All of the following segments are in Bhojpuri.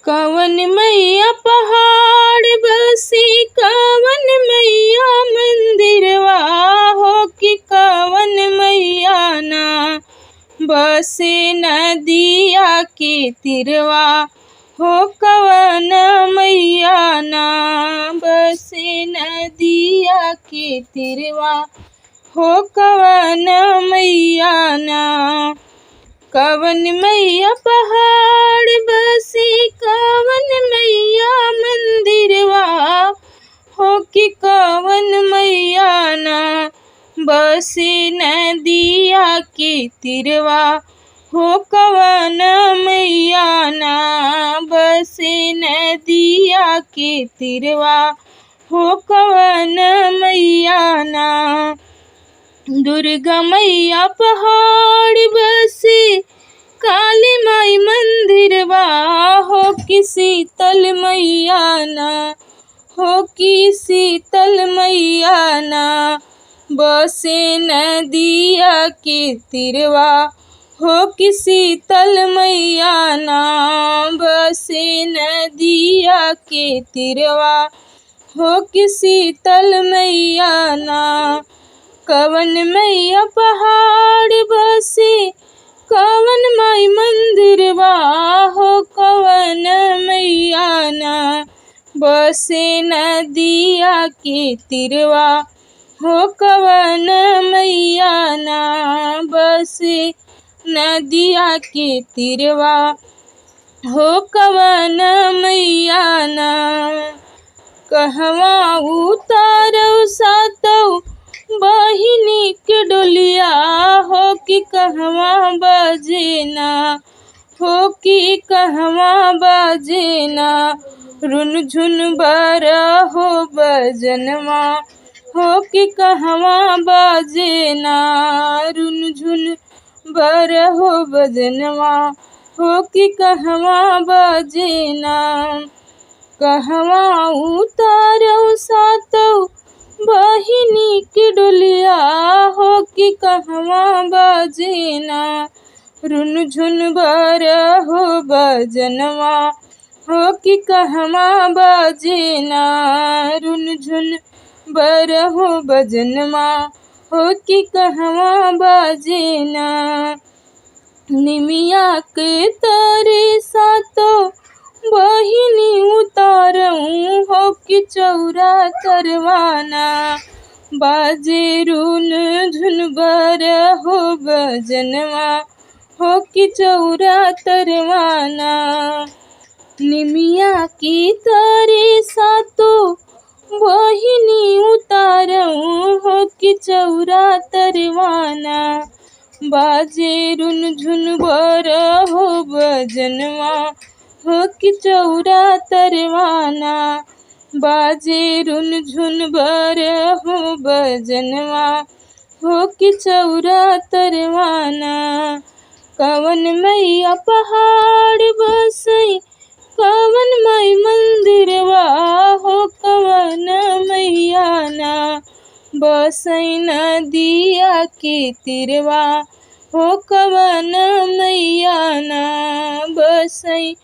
कवन मैया पहाड़ बसी कवन मैया मंदिरवा हो कि कवन मैया ना बसे नदिया के तिरवा हो कवन मैया ना बसे नदिया के तिरवा हो कवन मैया ना कवन मैया पहाड़ बसी कवन मैया मंदिरवा हो कि कवन मैया ना बसे नदिया के तिरवा हो कवन मैया ना बसे नदिया के तिरवा हो कवन मैया ना दुर्गा मैया पहाड़ बसे काली माई मंदिरवा हो कि शीतल मैया ना हो कि शीतल मैया ना बसे नदिया के तिरवा हो कि शीतल मैया ना बसे नदिया के तिरवा हो कि शीतल मैया ना कवन मैया पहाड़ बसे कवन माई मंदिरवा हो कवन मैया ना बसे नदिया के तिरवा हो कवन मैया ना बसे नदिया के तिरवा हो कवन मैया ना कहवा उतारौ सातौ बहिनी के डोलिया हो कि कहवा बजेना हो कि कहवा बजेना रुन झुन बर हो बजनवा हो कि कहवा बजेना रुन झुन बर हो बजनवा हो कि कहवा बजेना कहवा उतारौ सातौ बहिनी की डोलिया हो कि कहवा बजेना रुन झुन बर हो बजनवा हो कि कहवा बजेना रुन झुन बर हो बजनवा हो कि कहवा बजेना निमिया के तरे सातो बहिनी उतारऊँ हो कि चौरा तरवाना बाजे रुन झुन बर हो बजनवा हो कि चौरा तरवाना निमिया की तरे सातो बहिनी उतारऊँ हो कि चौरा तरवाना बाजे रुन झुन बर हो बजनवा हो कि चौरा तरवाना बाजे रुन झुन बर हो बजनवा हो कि चौरा तरवाना कवन मैया पहाड़ बसई कवन माई मंदिरवा हो कवन मैया ना बसई नदिया के तिरवा हो कवन मैया ना बसई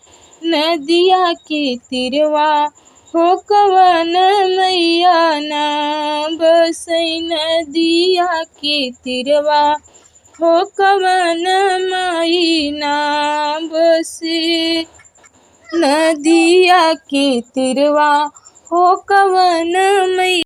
नदिया के तिरवा हो कवन मैया ना बसई नदिया के तिरवा हो कवन माई ना बसे नदिया के तिरवा हो कवन मैया।